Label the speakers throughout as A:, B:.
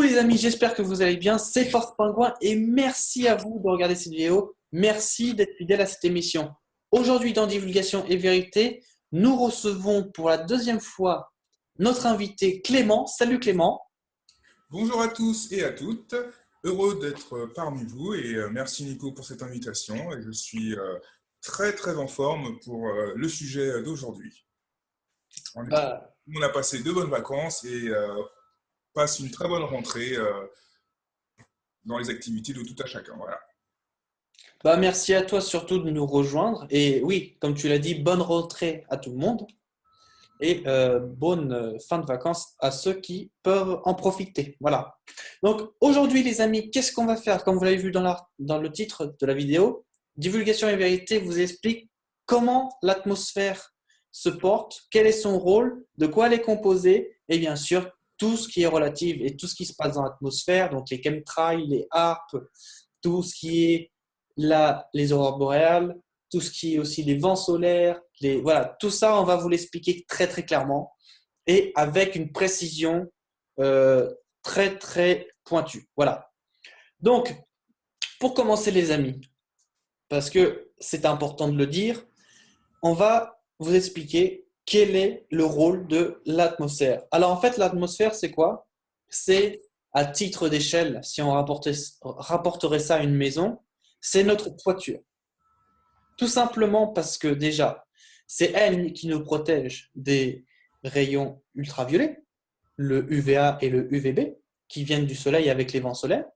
A: les amis, j'espère que vous allez bien. C'est Force Pingouin et merci à vous de regarder cette vidéo. Merci d'être fidèle à cette émission. Aujourd'hui, dans Divulgation et Vérité, nous recevons pour la deuxième fois notre invité Clément. Salut Clément.
B: Bonjour à tous et à toutes, heureux d'être parmi vous et merci Nico pour cette invitation et je suis très très en forme pour le sujet d'aujourd'hui.
A: Bah,
B: On a passé de bonnes vacances et passe une très bonne rentrée dans les activités de tout à chacun. Voilà.
A: merci à toi surtout de nous rejoindre. Et oui, comme tu l'as dit, bonne rentrée à tout le monde et bonne fin de vacances à ceux qui peuvent en profiter. Voilà. Donc aujourd'hui les amis, qu'est-ce qu'on va faire? Comme vous l'avez vu dans le titre de la vidéo, Divulgation et Vérité vous explique comment l'atmosphère se porte, quel est son rôle, de quoi elle est composée et bien sûr tout ce qui est relatif et tout ce qui se passe dans l'atmosphère, donc les chemtrails, les harpes, tout ce qui est les aurores boréales, tout ce qui est aussi les vents solaires, voilà, tout ça, on va vous l'expliquer très très clairement et avec une précision très très pointue. Voilà. Donc, pour commencer les amis, parce que c'est important de le dire, on va vous expliquer quel est le rôle de l'atmosphère. Alors en fait, l'atmosphère, c'est quoi? C'est à titre d'échelle, si on rapporterait ça à une maison, c'est notre toiture. Tout simplement parce que déjà, c'est elle qui nous protège des rayons ultraviolets, le UVA et le UVB, qui viennent du soleil avec les vents solaires.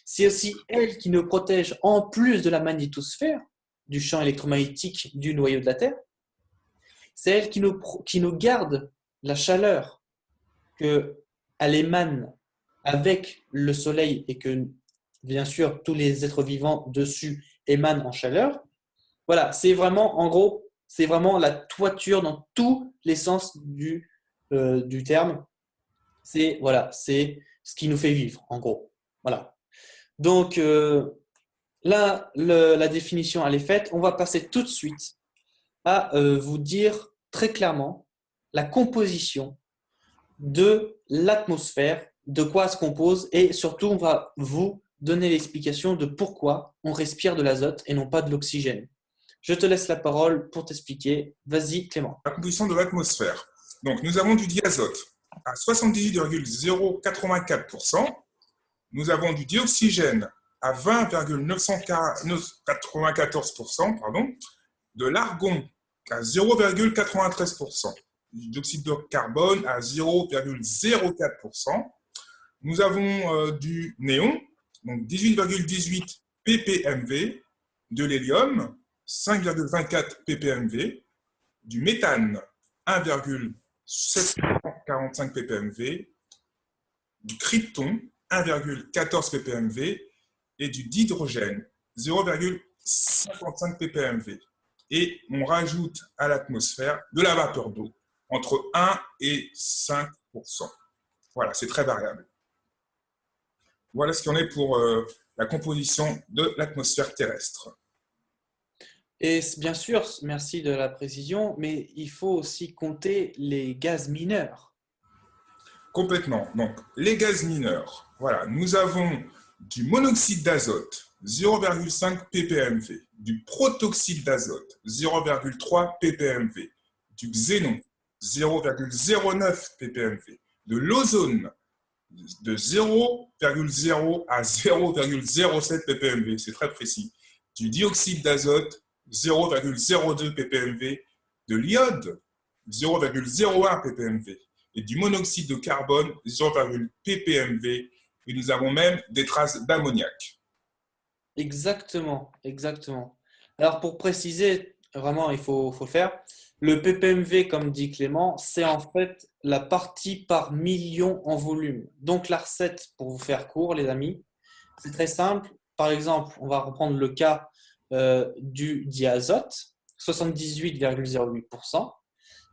A: C'est aussi elle qui nous protège en plus de la magnétosphère, du champ électromagnétique du noyau de la Terre. C'est elle qui nous garde la chaleur qu'elle émane avec le soleil et que, bien sûr, tous les êtres vivants dessus émanent en chaleur. Voilà, c'est vraiment, en gros, c'est vraiment la toiture dans tous les sens du terme. C'est voilà, c'est ce qui nous fait vivre, en gros. Voilà. Donc là, la définition elle est faite. On va passer tout de suite à vous dire très clairement la composition de l'atmosphère, de quoi elle se compose, et surtout on va vous donner l'explication de pourquoi on respire de l'azote et non pas de l'oxygène. Je te laisse la parole pour t'expliquer. Vas-y, Clément.
B: La composition de l'atmosphère. Donc nous avons du diazote à 78,084%, nous avons du dioxygène à 20,994%, de l'argon à 0,93%, du dioxyde de carbone à 0,04%. Nous avons du néon, donc 18,18 ppmv, de l'hélium, 5,24 ppmv, du méthane, 1,745 ppmv, du krypton, 1,14 ppmv, et du dihydrogène, 0,55 ppmv. Et on rajoute à l'atmosphère de la vapeur d'eau, entre 1 et 5%. Voilà, c'est très variable. Voilà ce qu'il en est pour la composition de l'atmosphère terrestre.
A: Et bien sûr, merci de la précision, mais il faut aussi compter les gaz mineurs.
B: Complètement. Donc, les gaz mineurs. Voilà, nous avons du monoxyde d'azote, 0,5 ppmv, du protoxyde d'azote, 0,3 ppmv, du xénon, 0,09 ppmv, de l'ozone, de 0,0 à 0,07 ppmv, c'est très précis, du dioxyde d'azote, 0,02 ppmv, de l'iode, 0,01 ppmv, et du monoxyde de carbone, 0,1 ppmv, et nous avons même des traces d'ammoniac.
A: Exactement, exactement. Alors pour préciser, vraiment, il faut le faire. Le ppmv, comme dit Clément, c'est en fait la partie par million en volume. Donc la recette, pour vous faire court, les amis, c'est très simple. Par exemple, on va reprendre le cas du diazote, 78,08%.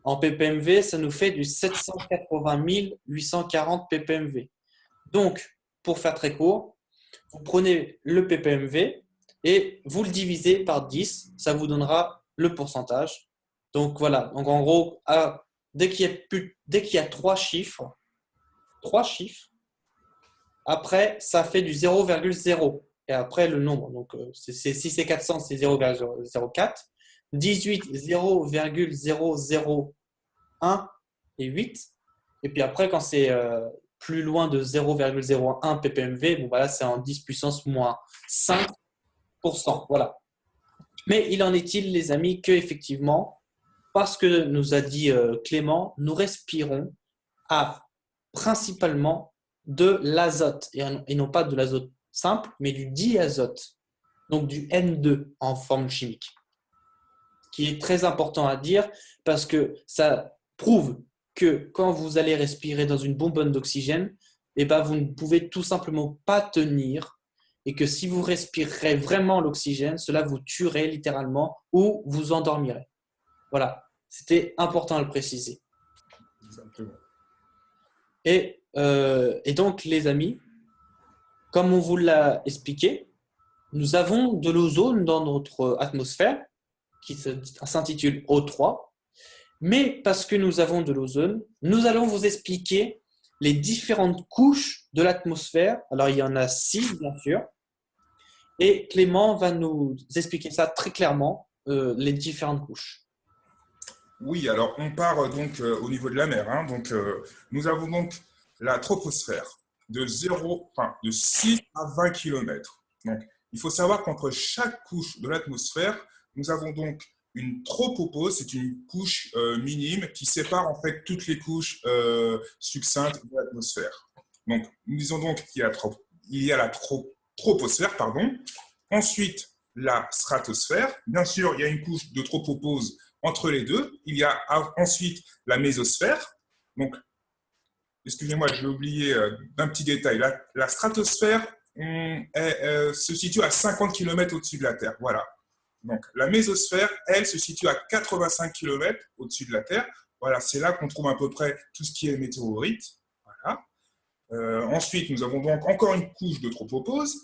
A: En ppmv, ça nous fait du 780 840 ppmv. Donc, pour faire très court, vous prenez le ppmv et vous le divisez par 10, ça vous donnera le pourcentage. Donc voilà, donc en gros, dès qu'il y a trois chiffres, Après, ça fait du 0,0. Et après, le nombre. Donc, si c'est 400, c'est 0,04. 18, 0,001 et 8. Et puis après, quand c'est plus loin de 0,01 ppmv, bon, voilà, c'est en 10 puissance moins 5%. Voilà. Mais il en est-il, les amis, que effectivement, parce que nous a dit Clément, nous respirons à principalement de l'azote, et non pas de l'azote simple, mais du diazote, donc du N2 en formule chimique, qui est très important à dire parce que ça prouve que quand vous allez respirer dans une bonbonne d'oxygène, eh ben, vous ne pouvez tout simplement pas tenir, et que si vous respirerez vraiment l'oxygène, cela vous tuerait littéralement ou vous endormirez. Voilà, c'était important à le préciser.
B: Exactement.
A: Et donc, les amis, comme on vous l'a expliqué, nous avons de l'ozone dans notre atmosphère qui s'intitule O3. Mais parce que nous avons de l'ozone, nous allons vous expliquer les différentes couches de l'atmosphère. Alors, il y en a 6, bien sûr. Et Clément va nous expliquer ça très clairement, les différentes couches.
B: Oui, alors on part donc au niveau de la mer. Hein. Donc, nous avons donc la troposphère de 6 à 20 km. Donc, il faut savoir qu'entre chaque couche de l'atmosphère, nous avons donc une tropopause, c'est une couche minime qui sépare en fait toutes les couches succinctes de l'atmosphère. Donc, nous disons donc qu'il y a la troposphère, pardon. Ensuite, la stratosphère. Bien sûr, il y a une couche de tropopause entre les deux. Il y a ensuite la mésosphère. Donc, excusez-moi, j'ai oublié d'un petit détail. La stratosphère se situe à 50 km au-dessus de la Terre. Voilà. Donc, la mésosphère, elle, se situe à 85 km au-dessus de la Terre. Voilà, c'est là qu'on trouve à peu près tout ce qui est météorite. Voilà. Ensuite, nous avons donc encore une couche de tropopause.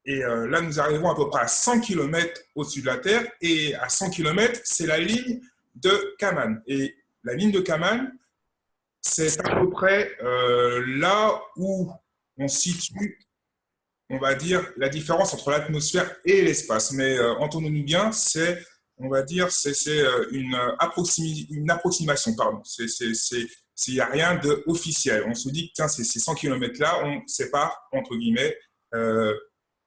B: Et là, nous arrivons à peu près à 100 km au-dessus de la Terre. Et à 100 km, c'est la ligne de Kármán. Et la ligne de Kármán, c'est à peu près là où on situe, on va dire, la différence entre l'atmosphère et l'espace. Mais entendons-nous bien, c'est, on va dire, c'est une approximation, pardon. Il n'y a rien d'officiel. On se dit que tiens, ces 100 km-là, on sépare, entre guillemets,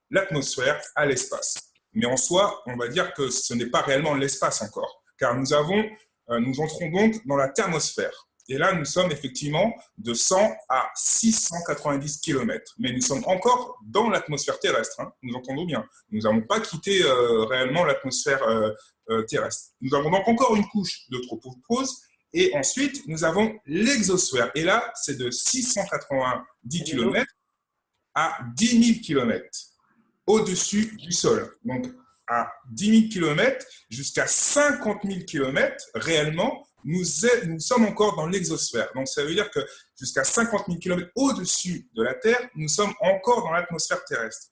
B: l'atmosphère à l'espace. Mais en soi, on va dire que ce n'est pas réellement l'espace encore, car nous entrons donc dans la thermosphère. Et là, nous sommes effectivement de 100 à 690 km. Mais nous sommes encore dans l'atmosphère terrestre, hein, nous entendons bien. Nous n'avons pas quitté réellement l'atmosphère terrestre. Nous avons donc encore une couche de tropopause. Et ensuite, nous avons l'exosphère. Et là, c'est de 690 km à 10 000 km au-dessus du sol. Donc, à 10 000 km jusqu'à 50 000 km, réellement, nous sommes encore dans l'exosphère. Donc, ça veut dire que jusqu'à 50 000 km au-dessus de la Terre, nous sommes encore dans l'atmosphère terrestre.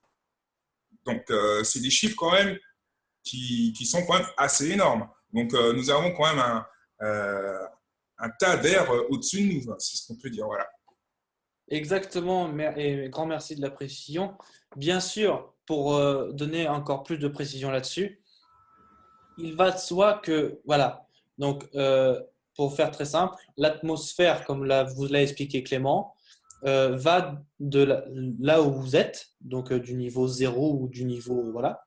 B: Donc, c'est des chiffres quand même qui sont quand même assez énormes. Donc, nous avons quand même un tas d'air au-dessus de nous, c'est ce qu'on peut dire. Voilà.
A: Exactement, et grand merci de la précision. Bien sûr, pour donner encore plus de précision là-dessus, il va de soi que, voilà, donc pour faire très simple, l'atmosphère, comme vous l'a expliqué Clément, va de là où vous êtes, donc du niveau 0 ou du niveau, voilà,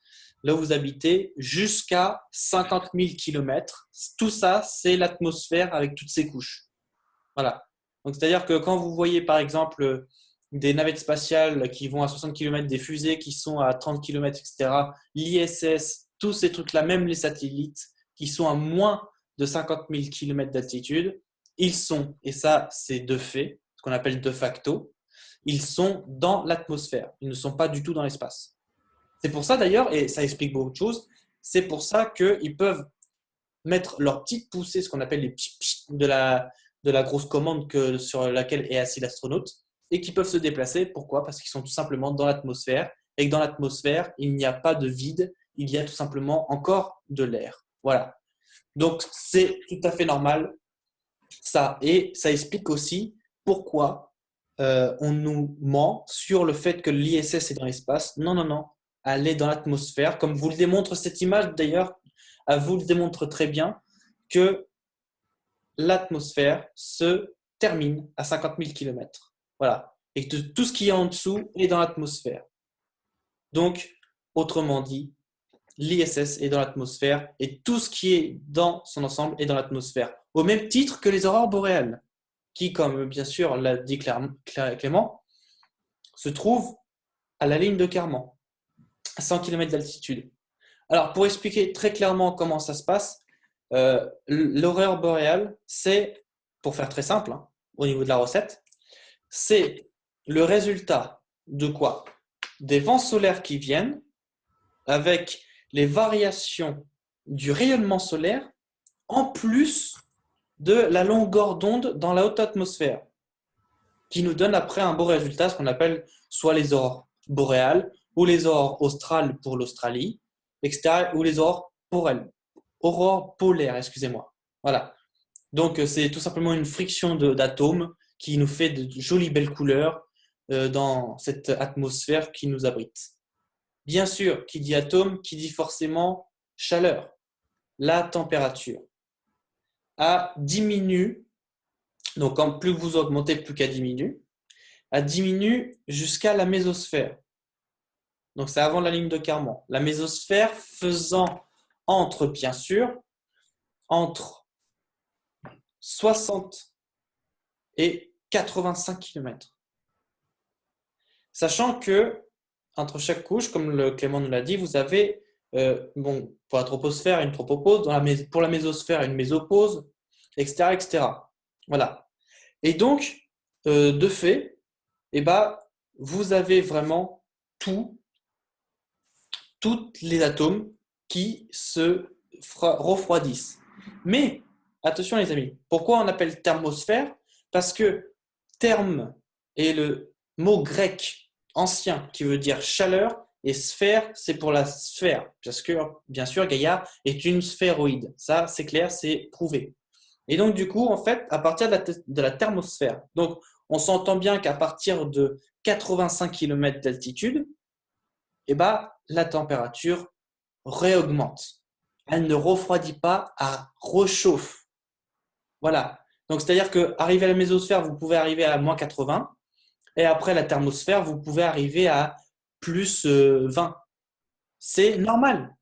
A: là où vous habitez, jusqu'à 50 000 km. Tout ça, c'est l'atmosphère avec toutes ses couches. Voilà. Donc, c'est-à-dire que quand vous voyez, par exemple, des navettes spatiales qui vont à 60 km, des fusées qui sont à 30 km, etc., l'ISS, tous ces trucs-là, même les satellites qui sont à moins de 50 000 km d'altitude, ils sont, et ça, c'est de fait, ce qu'on appelle de facto, ils sont dans l'atmosphère. Ils ne sont pas du tout dans l'espace. C'est pour ça, d'ailleurs, et ça explique beaucoup de choses, c'est pour ça qu'ils peuvent mettre leur petite poussée, ce qu'on appelle les pch de la grosse commande sur laquelle est assis l'astronaute, et qui peuvent se déplacer. Pourquoi? Parce qu'ils sont tout simplement dans l'atmosphère, et que dans l'atmosphère, il n'y a pas de vide, il y a tout simplement encore de l'air. Voilà. Donc, c'est tout à fait normal, ça. Et ça explique aussi pourquoi on nous ment sur le fait que l'ISS est dans l'espace. Non, non, non. Elle est dans l'atmosphère. Comme vous le démontre cette image, d'ailleurs, elle vous le démontre très bien que l'atmosphère se termine à 50 000 km. Voilà. Et que tout ce qui est en dessous est dans l'atmosphère. Donc, autrement dit, l'ISS est dans l'atmosphère et tout ce qui est dans son ensemble est dans l'atmosphère. Au même titre que les aurores boréales, qui, comme bien sûr l'a dit Clément, se trouvent à la ligne de Kármán, à 100 km d'altitude. Alors, pour expliquer très clairement comment ça se passe, l'aurore boréale, c'est, pour faire très simple, hein, au niveau de la recette, c'est le résultat de quoi? Des vents solaires qui viennent avec les variations du rayonnement solaire en plus de la longueur d'onde dans la haute atmosphère, qui nous donne après un beau résultat, ce qu'on appelle soit les aurores boréales ou les aurores australes pour l'Australie, etc., ou les aurores polaires, excusez-moi. Voilà. Donc, c'est tout simplement une friction d'atomes qui nous fait de jolies belles couleurs dans cette atmosphère qui nous abrite. Bien sûr, qui dit atome, qui dit forcément chaleur. La température diminue, donc quand plus vous augmentez, plus qu'elle diminue, elle diminue jusqu'à la mésosphère. Donc c'est avant la ligne de Kármán. La mésosphère faisant bien sûr, entre 60 et 85 km. Sachant que entre chaque couche, comme le Clément nous l'a dit, vous avez pour la troposphère, une tropopause, pour la mésosphère, une mésopause, etc., etc. Voilà. Et donc, de fait, vous avez vraiment tous les atomes qui se refroidissent. Mais, attention les amis, pourquoi on appelle thermosphère? Parce que terme est le mot grec ancien qui veut dire chaleur, et sphère, c'est pour la sphère, parce que, bien sûr, Gaïa est une sphéroïde. Ça, c'est clair, c'est prouvé. Et donc, du coup, en fait, à partir de la thermosphère, donc, on s'entend bien qu'à partir de 85 km d'altitude, la température réaugmente. Elle ne refroidit pas, elle rechauffe. Voilà. Donc, c'est-à-dire qu'arriver à la mésosphère, vous pouvez arriver à moins 80, et après la thermosphère, vous pouvez arriver à plus 20. C'est normal.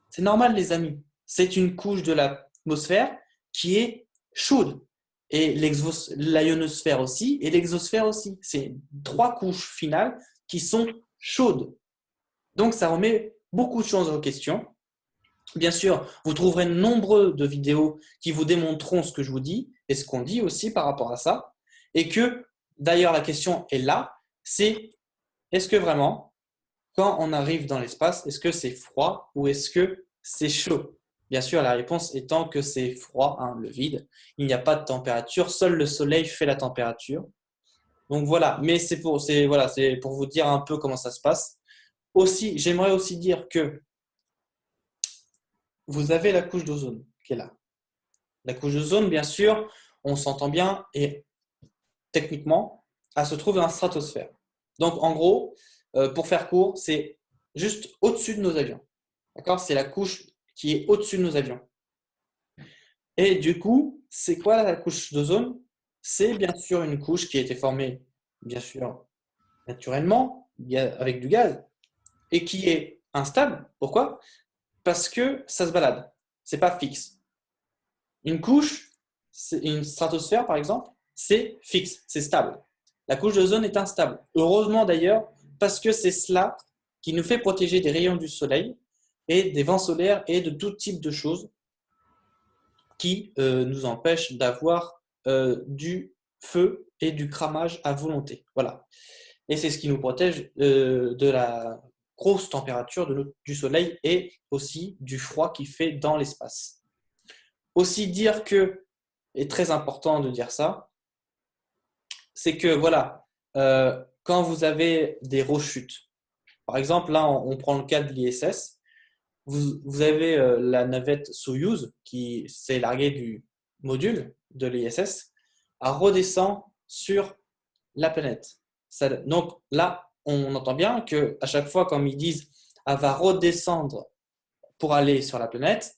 A: C'est normal, les amis. C'est une couche de l'atmosphère qui est chaude. Et l'ionosphère aussi, et l'exosphère aussi. C'est 3 couches finales qui sont chaudes. Donc, ça remet beaucoup de choses en question. Bien sûr, vous trouverez nombreux de vidéos qui vous démontreront ce que je vous dis et ce qu'on dit aussi par rapport à ça. Et que, d'ailleurs, la question est là, c'est est-ce que vraiment, quand on arrive dans l'espace, est-ce que c'est froid ou est-ce que c'est chaud? Bien sûr, la réponse étant que c'est froid, hein, le vide. Il n'y a pas de température, seul le soleil fait la température. Donc voilà, mais c'est pour vous dire un peu comment ça se passe. Aussi, j'aimerais aussi dire que vous avez la couche d'ozone qui est là. La couche d'ozone, bien sûr, on s'entend bien et techniquement, elle se trouve dans la stratosphère. Donc en gros, pour faire court, c'est juste au-dessus de nos avions. D'accord? C'est la couche qui est au-dessus de nos avions. Et du coup, c'est quoi la couche d'ozone? C'est bien sûr une couche qui a été formée, bien sûr, naturellement, avec du gaz, et qui est instable. Pourquoi? Parce que ça se balade. C'est pas fixe. Une couche, une stratosphère par exemple, c'est fixe, c'est stable. La couche d'ozone est instable. Heureusement d'ailleurs, parce que c'est cela qui nous fait protéger des rayons du soleil et des vents solaires et de tout type de choses qui nous empêchent d'avoir du feu et du cramage à volonté. Voilà. Et c'est ce qui nous protège de la grosse température du soleil et aussi du froid qu'il fait dans l'espace. Aussi dire que, et très important de dire ça, c'est que voilà, quand vous avez des rechutes, par exemple, là on prend le cas de l'ISS, vous avez la navette Soyouz qui s'est larguée du module de l'ISS, elle redescend sur la planète. Donc là, on entend bien qu'à chaque fois, comme ils disent, elle va redescendre pour aller sur la planète,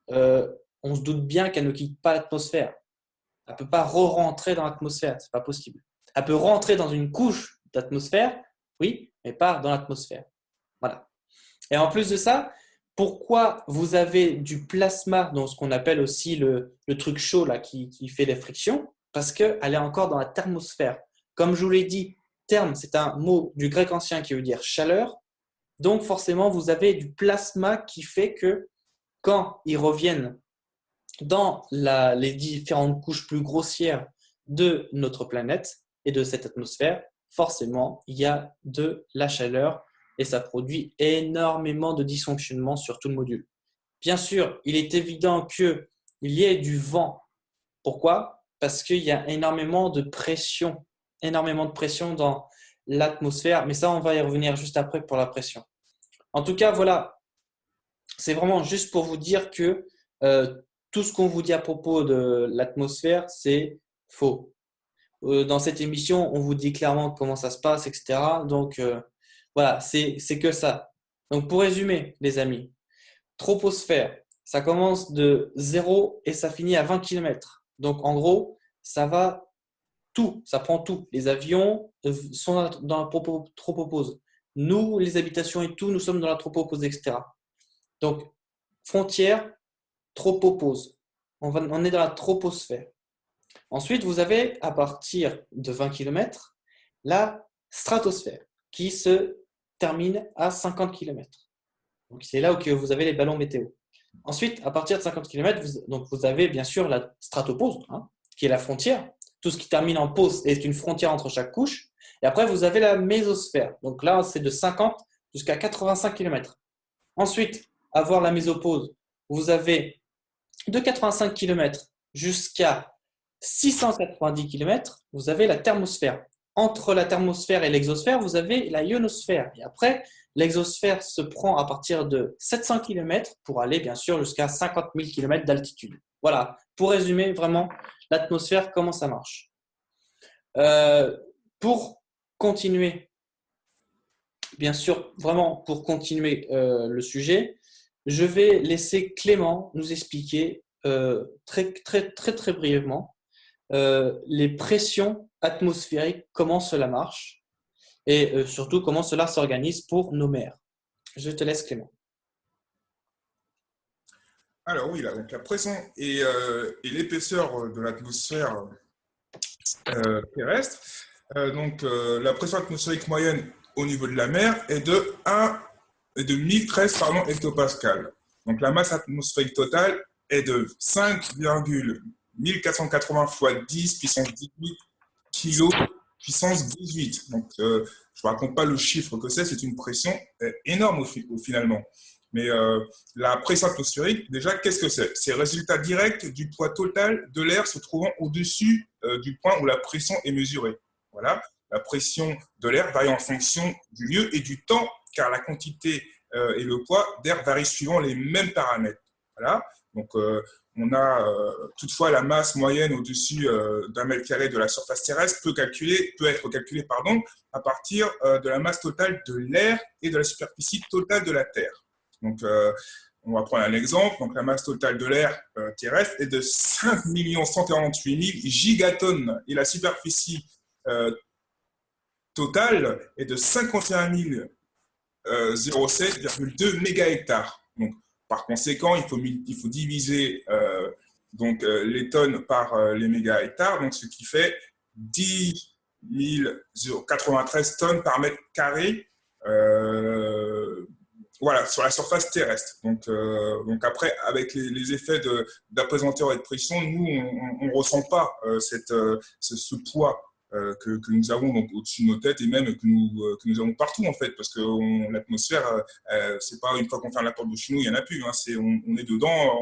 A: on se doute bien qu'elle ne quitte pas l'atmosphère. Elle ne peut pas re-rentrer dans l'atmosphère, ce n'est pas possible. Elle peut rentrer dans une couche d'atmosphère, oui, mais pas dans l'atmosphère. Voilà. Et en plus de ça, pourquoi vous avez du plasma, dans ce qu'on appelle aussi le truc chaud là, qui fait des frictions? Parce qu'elle est encore dans la thermosphère. Comme je vous l'ai dit, therme, c'est un mot du grec ancien qui veut dire chaleur. Donc forcément, vous avez du plasma qui fait que quand ils reviennent dans les différentes couches plus grossières de notre planète et de cette atmosphère, forcément, il y a de la chaleur et ça produit énormément de dysfonctionnements sur tout le module. Bien sûr, il est évident qu'il y ait du vent. Pourquoi? Parce qu'il y a énormément de pression dans l'atmosphère, mais ça, on va y revenir juste après pour la pression. En tout cas, voilà, c'est vraiment juste pour vous dire que tout ce qu'on vous dit à propos de l'atmosphère, c'est faux. Dans cette émission, on vous dit clairement comment ça se passe, etc. Donc, voilà, c'est que ça. Donc, pour résumer, les amis, troposphère, ça commence de 0 et ça finit à 20 km. Donc, en gros, ça va tout, ça prend tout. Les avions sont dans la tropopause. Nous, les habitations et tout, nous sommes dans la tropopause, etc. Donc, frontière, tropopause. On est dans la troposphère. Ensuite, vous avez, à partir de 20 km, la stratosphère, qui se termine à 50 km. Donc, c'est là où vous avez les ballons météo. Ensuite, à partir de 50 km, vous avez bien sûr la stratopause, qui est la frontière. Tout ce qui termine en pause est une frontière entre chaque couche. Et après, vous avez la mésosphère. Donc là, c'est de 50 jusqu'à 85 km. Ensuite, avoir la mésopause, vous avez de 85 km jusqu'à 690 km, vous avez la thermosphère. Entre la thermosphère et l'exosphère, vous avez la ionosphère. Et après, l'exosphère se prend à partir de 700 km pour aller bien sûr jusqu'à 50 000 km d'altitude. Voilà, pour résumer vraiment l'atmosphère, comment ça marche. Pour continuer, bien sûr, vraiment pour continuer le sujet, je vais laisser Clément nous expliquer très brièvement les pressions atmosphériques, comment cela marche et surtout comment cela s'organise pour nos mers. Je te laisse Clément.
B: Alors oui, là, donc la pression et l'épaisseur de l'atmosphère terrestre. La pression atmosphérique moyenne au niveau de la mer est de 1013 hectopascales. Donc la masse atmosphérique totale est de 5,1480 fois 10 puissance 18 kg puissance 18. Donc je ne raconte pas le chiffre que c'est une pression énorme finalement. Mais la pression atmosphérique, déjà, qu'est-ce que c'est? C'est le résultat direct du poids total de l'air se trouvant au-dessus du point où la pression est mesurée. Voilà. La pression de l'air varie en fonction du lieu et du temps, car la quantité et le poids d'air varient suivant les mêmes paramètres. Voilà. Donc, on a toutefois la masse moyenne au-dessus d'un mètre carré de la surface terrestre peut être calculée à partir de la masse totale de l'air et de la superficie totale de la Terre. Donc, on va prendre un exemple. Donc, la masse totale de l'air terrestre est de 5 148 000 gigatonnes et la superficie totale est de 51 007,2 méga-hectares. Donc, par conséquent, il faut diviser les tonnes par les méga-hectares, donc ce qui fait 10 093 tonnes par mètre carré. Voilà, sur la surface terrestre. Donc après, avec les effets d'apesanteur et de pression, nous, on ne ressent pas ce poids que nous avons donc au-dessus de nos têtes et même que nous avons partout en fait, parce que l'atmosphère, c'est pas une fois qu'on ferme la porte de chez nous, il n'y en a plus. On est dedans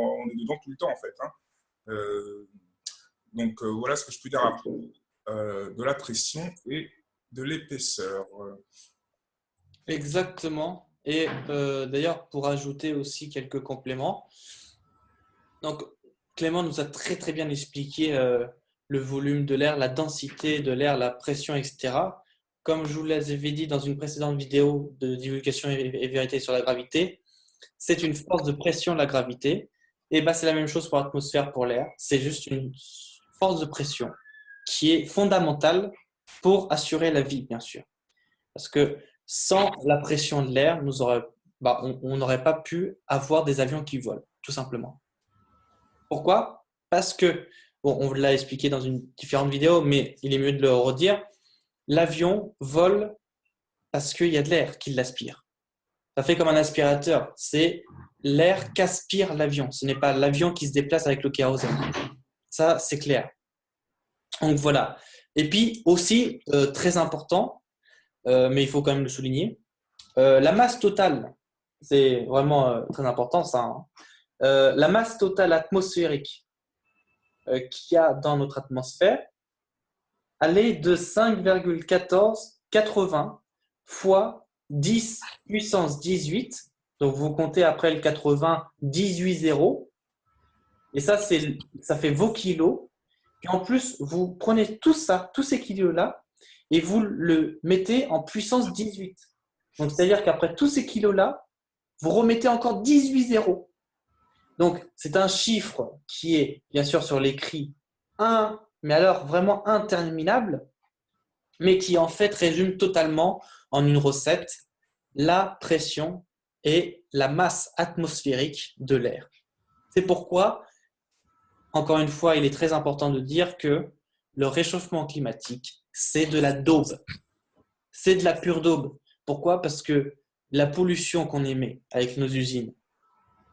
B: tout le temps en fait. Voilà ce que je peux dire après de la pression et de l'épaisseur.
A: Exactement. Et d'ailleurs, pour ajouter aussi quelques compléments, donc Clément nous a très bien expliqué le volume de l'air, la densité de l'air, la pression, etc. Comme je vous l'avais dit dans une précédente vidéo de divulgation et vérité sur la gravité, c'est une force de pression de la gravité. Et ben, c'est la même chose pour l'atmosphère, pour l'air. C'est juste une force de pression qui est fondamentale pour assurer la vie, bien sûr. Parce que sans la pression de l'air, on n'aurait pas pu avoir des avions qui volent, tout simplement. Pourquoi? Parce que, bon, on l'a expliqué dans une différente vidéo, mais il est mieux de le redire, l'avion vole parce qu'il y a de l'air qui l'aspire. Ça fait comme un aspirateur, c'est l'air qu'aspire l'avion. Ce n'est pas l'avion qui se déplace avec le kérosène. Ça, c'est clair. Donc voilà. Et puis aussi, très important, mais il faut quand même le souligner, la masse totale, c'est vraiment très important ça. Hein. La masse totale atmosphérique qu'il y a dans notre atmosphère, elle est de 5,1480 fois 10 puissance 18. Donc vous comptez après le 80, 18 zéros. Et ça fait vos kilos. Et en plus, vous prenez tout ça, tous ces kilos-là, et vous le mettez en puissance 18. Donc c'est-à-dire qu'après tous ces kilos-là, vous remettez encore 18 zéros. Donc, c'est un chiffre qui est, bien sûr, sur l'écrit 1, mais alors vraiment interminable, mais qui en fait résume totalement en une recette la pression et la masse atmosphérique de l'air. C'est pourquoi, encore une fois, il est très important de dire que le réchauffement climatique, c'est de la daube. C'est de la pure daube. Pourquoi? Parce que la pollution qu'on émet avec nos usines,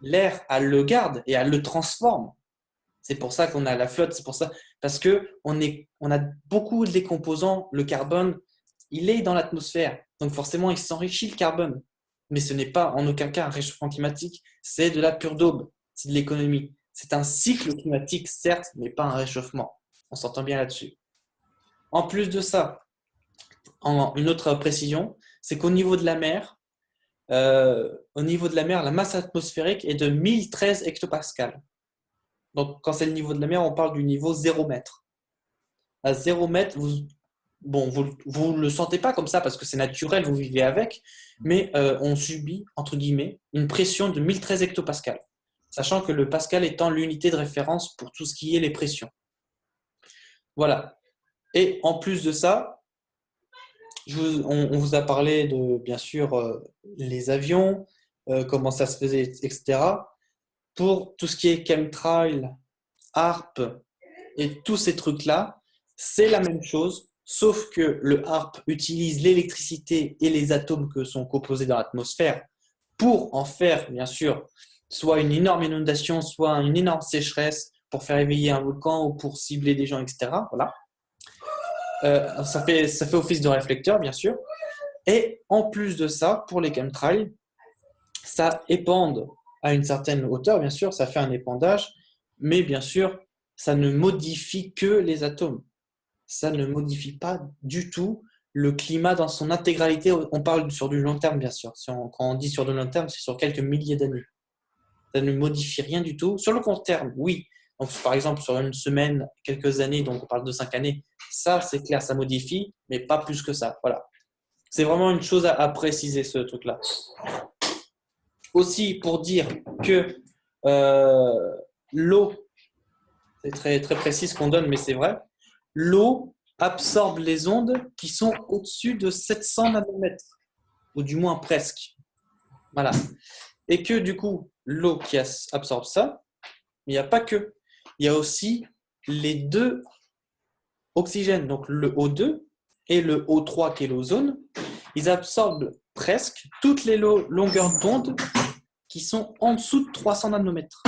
A: l'air, elle le garde et elle le transforme. C'est pour ça qu'on a la flotte, c'est pour ça, parce qu'on a beaucoup de décomposants. Le carbone, il est dans l'atmosphère, donc forcément, il s'enrichit le carbone. Mais ce n'est pas en aucun cas un réchauffement climatique, c'est de la pure daube, c'est de l'économie. C'est un cycle climatique, certes, mais pas un réchauffement. On s'entend bien là-dessus. En plus de ça, une autre précision, c'est qu'au niveau de la mer, la masse atmosphérique est de 1013 hectopascales. Donc, quand c'est le niveau de la mer, on parle du niveau 0 mètre. À 0 mètre, vous le sentez pas comme ça parce que c'est naturel, vous vivez avec, mais on subit, entre guillemets, une pression de 1013 hectopascales, sachant que le pascal étant l'unité de référence pour tout ce qui est les pressions. Voilà. Et en plus de ça, on vous a parlé de, bien sûr, les avions, comment ça se faisait, etc. Pour tout ce qui est chemtrail, HARP et tous ces trucs-là, c'est la même chose, sauf que le HARP utilise l'électricité et les atomes que sont composés dans l'atmosphère pour en faire, bien sûr, soit une énorme inondation, soit une énorme sécheresse pour faire éveiller un volcan ou pour cibler des gens, etc. Voilà. Ça fait office de réflecteur, bien sûr. Et en plus de ça, pour les chemtrails, ça épande à une certaine hauteur, bien sûr, ça fait un épandage, mais bien sûr, ça ne modifie que les atomes. Ça ne modifie pas du tout le climat dans son intégralité. On parle sur du long terme, bien sûr. Quand on dit sur du long terme, c'est sur quelques milliers d'années. Ça ne modifie rien du tout. Sur le court terme, oui. Donc, par exemple, sur une semaine, quelques années, donc on parle de 5 années, ça, c'est clair, ça modifie, mais pas plus que ça. Voilà. C'est vraiment une chose à préciser, ce truc-là. Aussi, pour dire que l'eau, c'est très, très précis ce qu'on donne, mais c'est vrai, l'eau absorbe les ondes qui sont au-dessus de 700 nanomètres, ou du moins presque. Voilà. Et que du coup, l'eau qui absorbe ça, il n'y a pas que. Il y a aussi les deux oxygènes, donc le O2 et le O3 qui est l'ozone. Ils absorbent presque toutes les longueurs d'onde qui sont en dessous de 300 nanomètres.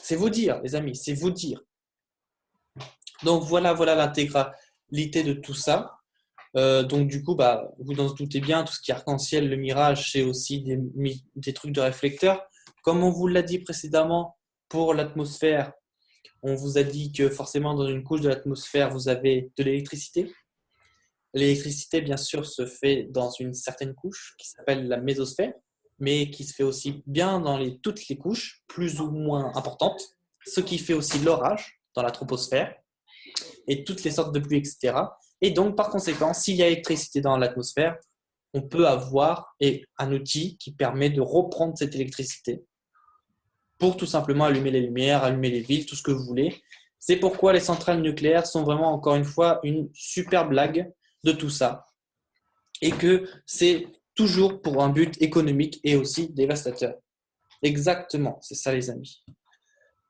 A: C'est vous dire, les amis, c'est vous dire. Donc voilà l'intégralité de tout ça. Donc du coup, vous en doutez bien, tout ce qui est arc-en-ciel, le mirage, c'est aussi des trucs de réflecteurs. Comme on vous l'a dit précédemment, pour l'atmosphère, on vous a dit que forcément dans une couche de l'atmosphère, vous avez de l'électricité. L'électricité, bien sûr, se fait dans une certaine couche qui s'appelle la mésosphère, mais qui se fait aussi bien dans toutes les couches, plus ou moins importantes, ce qui fait aussi l'orage. dans la troposphère et toutes les sortes de pluie, etc. Et donc, par conséquent, s'il y a électricité dans l'atmosphère, on peut avoir un outil qui permet de reprendre cette électricité pour tout simplement allumer les lumières, allumer les villes, tout ce que vous voulez. C'est pourquoi les centrales nucléaires sont vraiment, encore une fois, une super blague de tout ça. Et que c'est toujours pour un but économique et aussi dévastateur. Exactement, c'est ça les amis.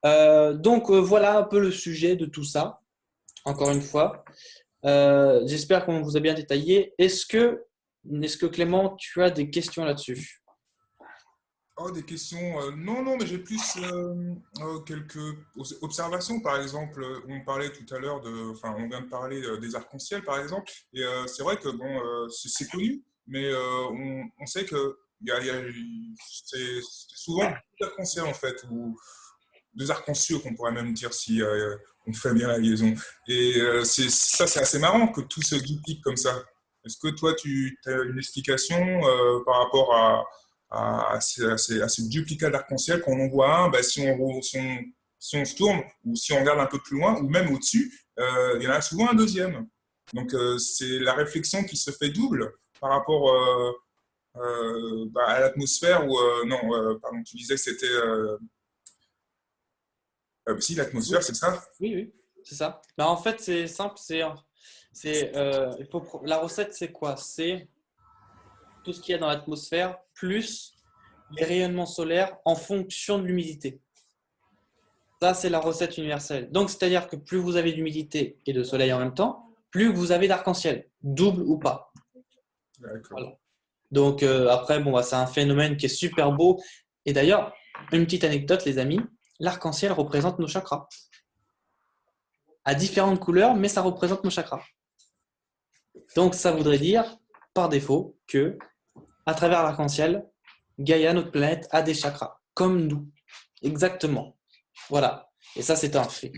A: Donc voilà un peu le sujet de tout ça, encore une fois. J'espère qu'on vous a bien détaillé. Est-ce que Clément, tu as des questions là-dessus?
B: Oh, des questions. Non, non, mais j'ai plus quelques observations. Par exemple, on parlait tout à l'heure enfin, on vient de parler des arcs-en-ciel, par exemple. Et c'est vrai que bon, c'est connu, mais on sait que c'est souvent des arcs-en-ciel en fait, ou des arcs-en-ciel qu'on pourrait même dire si on fait bien la liaison. Et c'est assez marrant que tout se duplique comme ça. Est-ce que toi, tu as une explication par rapport à ces duplicats d'arc-en-ciel qu'on en voit un, bah, si on se tourne ou si on regarde un peu plus loin ou même au-dessus, il y en a souvent un deuxième. Donc c'est la réflexion qui se fait double par rapport bah, à l'atmosphère ou non, pardon, tu disais que c'était si
A: Oui,
B: l'atmosphère, c'est ça?
A: oui, oui, c'est ça. Bah, en fait, c'est simple. La recette, c'est quoi? C'est tout ce qu'il y a dans l'atmosphère plus les rayonnements solaires en fonction de l'humidité. Ça, c'est la recette universelle. Donc, c'est-à-dire que plus vous avez d'humidité et de soleil en même temps, plus vous avez d'arc-en-ciel, double ou pas.
B: D'accord.
A: Voilà. Donc, après, bon, bah, c'est un phénomène qui est super beau. Et d'ailleurs, une petite anecdote, les amis, l'arc-en-ciel représente nos chakras. À différentes couleurs, mais ça représente nos chakras. Donc, ça voudrait dire, par défaut, que à travers l'arc-en-ciel, Gaïa, notre planète, a des chakras, comme nous. Exactement. Voilà. Et ça, c'est un fait.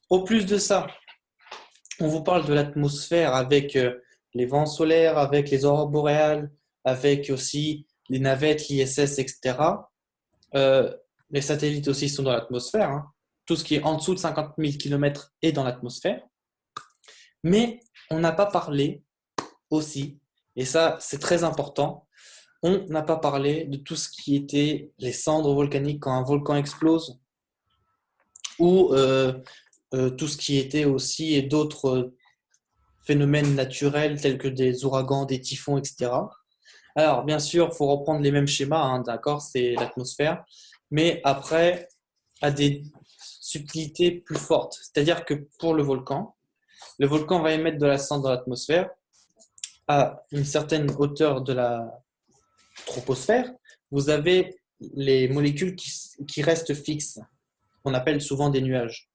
A: Au plus de ça, on vous parle de l'atmosphère avec les vents solaires, avec les aurores boréales, avec aussi les navettes, l'ISS, etc. Euh, les satellites aussi sont dans l'atmosphère. Hein. Tout ce qui est en dessous de 50 000 km est dans l'atmosphère. Mais on n'a pas parlé aussi, et ça c'est très important, on n'a pas parlé de tout ce qui était les cendres volcaniques quand un volcan explose, ou tout ce qui était aussi et d'autres phénomènes naturels tels que des ouragans, des typhons, etc. Alors, bien sûr, il faut reprendre les mêmes schémas, hein, d'accord, c'est l'atmosphère, mais après, à des subtilités plus fortes. C'est-à-dire que pour le volcan va émettre de la cendre dans l'atmosphère à une certaine hauteur de la troposphère. Vous avez les molécules qui restent fixes, qu'on appelle souvent des nuages.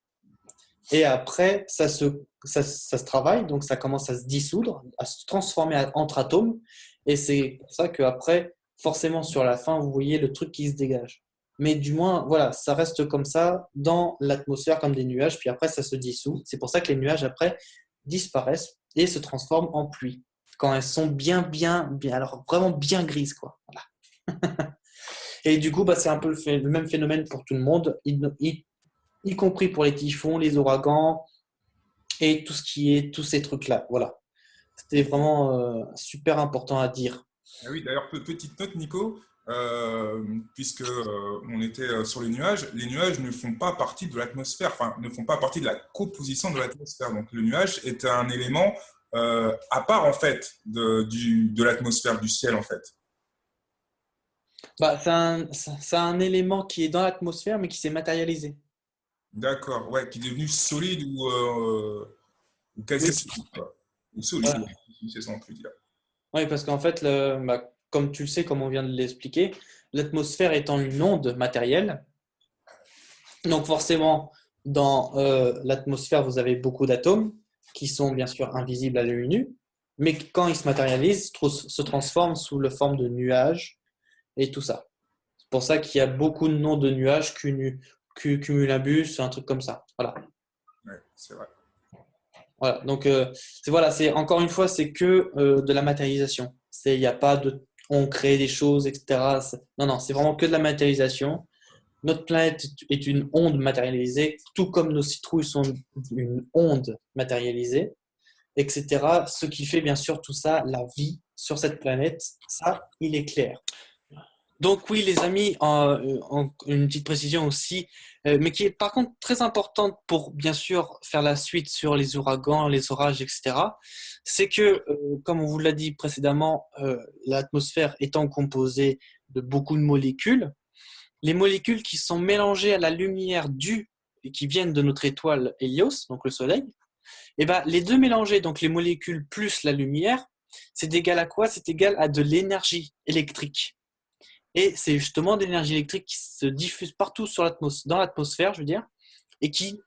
A: Et après, ça se travaille, donc ça commence à se dissoudre, à se transformer entre atomes. Et c'est pour ça qu'après, forcément, sur la fin, vous voyez le truc qui se dégage. Mais du moins, voilà, ça reste comme ça dans l'atmosphère comme des nuages, puis après, ça se dissout. C'est pour ça que les nuages, après, disparaissent et se transforment en pluie. Quand elles sont bien, alors vraiment bien grises, quoi. Voilà. Et du coup, bah, c'est un peu le même phénomène pour tout le monde, y compris pour les typhons, les ouragans et tout ce qui est tous ces trucs-là. Voilà. C'était vraiment super important à dire.
B: Ah oui, d'ailleurs, petite note, Nico, puisque on était sur les nuages ne font pas partie de l'atmosphère, enfin, ne font pas partie de la composition de l'atmosphère. Donc, le nuage est un élément à part, en fait, de l'atmosphère, du ciel, en fait.
A: Bah, c'est un élément qui est dans l'atmosphère, mais qui s'est matérialisé.
B: D'accord, ouais, qui est devenu solide ou quasi
A: Oui,
B: solide, quoi. Ou solide,
A: voilà.
B: ouais, si c'est ça, on peut dire.
A: Oui, parce qu'en fait, comme tu le sais, comme on vient de l'expliquer, l'atmosphère étant une onde matérielle, donc forcément, dans l'atmosphère, vous avez beaucoup d'atomes qui sont bien sûr invisibles à l'œil nu, mais quand ils se matérialisent, se transforment sous la forme de nuages et tout ça. C'est pour ça qu'il y a beaucoup de noms de nuages, cumulabus, un truc comme ça. Voilà.
B: Ouais, c'est vrai.
A: Voilà. Donc, c'est encore une fois, c'est que de la matérialisation. Il n'y a pas de, on crée des choses, etc. Non, non, c'est vraiment que de la matérialisation. notre planète est une onde matérialisée, tout comme nos citrouilles sont une onde matérialisée, etc. Ce qui fait bien sûr tout ça, la vie sur cette planète, ça, il est clair. Donc oui, les amis, une petite précision aussi, mais qui est par contre très importante pour bien sûr faire la suite sur les ouragans, les orages, etc. C'est que, comme on vous l'a dit précédemment, l'atmosphère étant composée de beaucoup de molécules, les molécules qui sont mélangées à la lumière et qui viennent de notre étoile Hélios, donc le Soleil, et ben les deux mélangés, donc les molécules plus la lumière, c'est égal à quoi? C'est égal à de l'énergie électrique. Et c'est justement de l'énergie électrique qui se diffuse partout dans l'atmosphère, je veux dire, et qui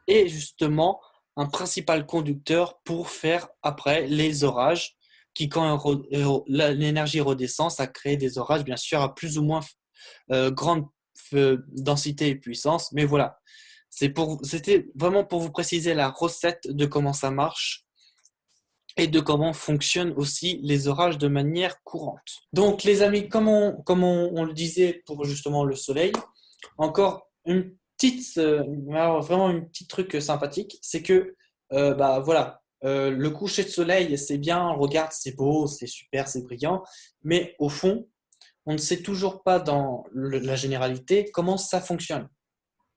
A: est justement un principal conducteur pour faire après les orages, qui quand l'énergie redescend, ça crée des orages, bien sûr, à plus ou moins grande densité et puissance. Mais voilà, c'était vraiment pour vous préciser la recette de comment ça marche et de comment fonctionnent aussi les orages de manière courante. Donc les amis, comme on le disait pour justement le soleil, encore une petite, vraiment une petite truc sympathique, c'est que bah voilà, le coucher de soleil c'est bien, on regarde, c'est beau, c'est super, c'est brillant, mais au fond, on ne sait toujours pas dans la généralité comment ça fonctionne.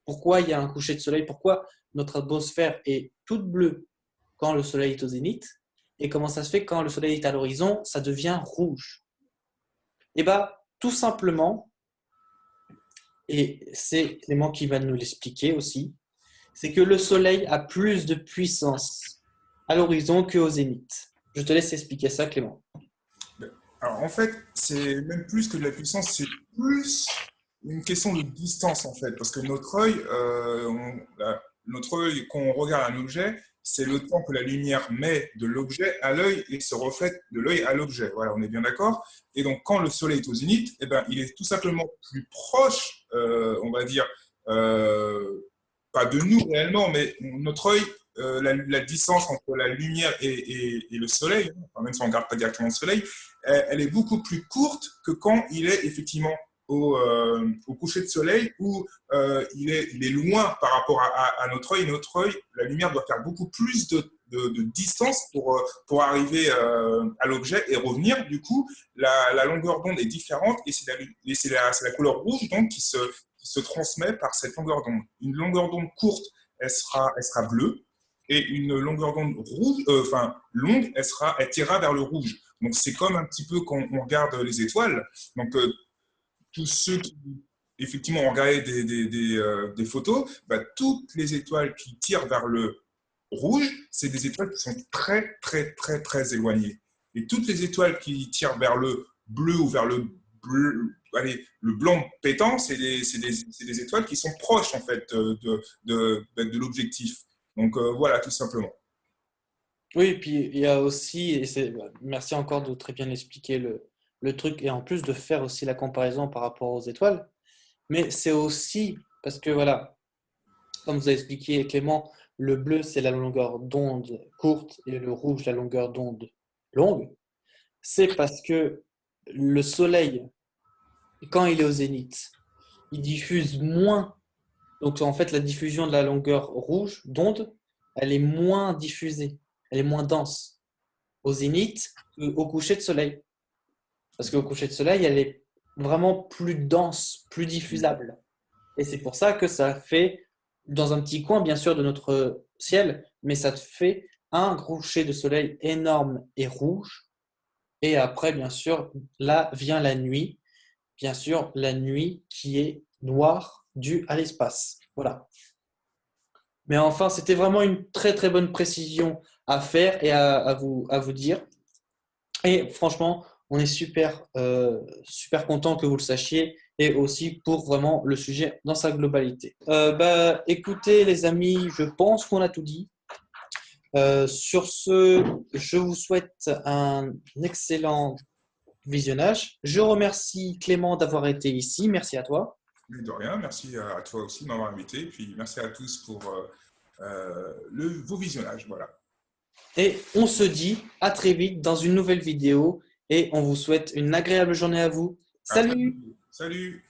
A: Pourquoi il y a un coucher de soleil, pourquoi notre atmosphère est toute bleue quand le soleil est au zénith, et comment ça se fait que quand le soleil est à l'horizon, ça devient rouge. Et bien, tout simplement, et c'est Clément qui va nous l'expliquer aussi, c'est que le soleil a plus de puissance à l'horizon qu'au zénith. Je te laisse expliquer ça, Clément.
B: Alors, en fait, c'est même plus que de la puissance, c'est plus une question de distance, en fait. Parce que notre œil, quand on regarde un objet, c'est le temps que la lumière met de l'objet à l'œil et se reflète de l'œil à l'objet. Voilà, on est bien d'accord. Et donc, quand le soleil est au zénith, eh ben, il est tout simplement plus proche, on va dire, euh, pas de nous réellement, mais notre œil, la distance entre la lumière et le soleil, enfin, même si on ne regarde pas directement le soleil, elle est beaucoup plus courte que quand il est effectivement au coucher de soleil où il est loin par rapport à notre œil. Notre œil, la lumière doit faire beaucoup plus de distance pour arriver à l'objet et revenir. Du coup, la longueur d'onde est différente et c'est la couleur rouge donc qui se transmet par cette longueur d'onde. Une longueur d'onde courte, elle sera bleue et une longueur d'onde rouge, enfin longue, elle tirera vers le rouge. Donc c'est comme un petit peu quand on regarde les étoiles. Donc tous ceux qui effectivement ont regardé des photos, bah, toutes les étoiles qui tirent vers le rouge, c'est des étoiles qui sont très très très très éloignées. Et toutes les étoiles qui tirent vers le bleu ou vers le bleu, allez, le blanc pétant, c'est des étoiles qui sont proches en fait de l'objectif. Donc voilà, tout simplement.
A: Oui, puis il y a aussi, merci encore de très bien expliquer le truc, et en plus de faire aussi la comparaison par rapport aux étoiles, mais c'est aussi parce que voilà, comme vous avez expliqué Clément, le bleu c'est la longueur d'onde courte et le rouge la longueur d'onde longue. C'est parce que le soleil, quand il est au zénith, il diffuse moins. Donc en fait, la diffusion de la longueur rouge d'onde, elle est moins diffusée, elle est moins dense au zénith qu'au coucher de soleil. Parce qu'au coucher de soleil, elle est vraiment plus dense, plus diffusable. Et c'est pour ça que ça fait, dans un petit coin bien sûr de notre ciel, mais ça te fait un coucher de soleil énorme et rouge. Et après, bien sûr, là vient la nuit. Bien sûr, la nuit qui est noire due à l'espace. Voilà. Mais enfin, c'était vraiment une très très bonne précision à faire et à vous dire. Et franchement, on est super content que vous le sachiez et aussi pour vraiment le sujet dans sa globalité. Bah, écoutez les amis, je pense qu'on a tout dit. Sur ce, je vous souhaite un excellent visionnage. Je remercie Clément d'avoir été ici. Merci à toi.
B: Mais de rien, merci à toi aussi de m'avoir invité. Puis merci à tous pour vos visionnages. Voilà.
A: Et on se dit à très vite dans une nouvelle vidéo et on vous souhaite une agréable journée à vous.
B: À très
A: Salut!
B: bientôt. Salut!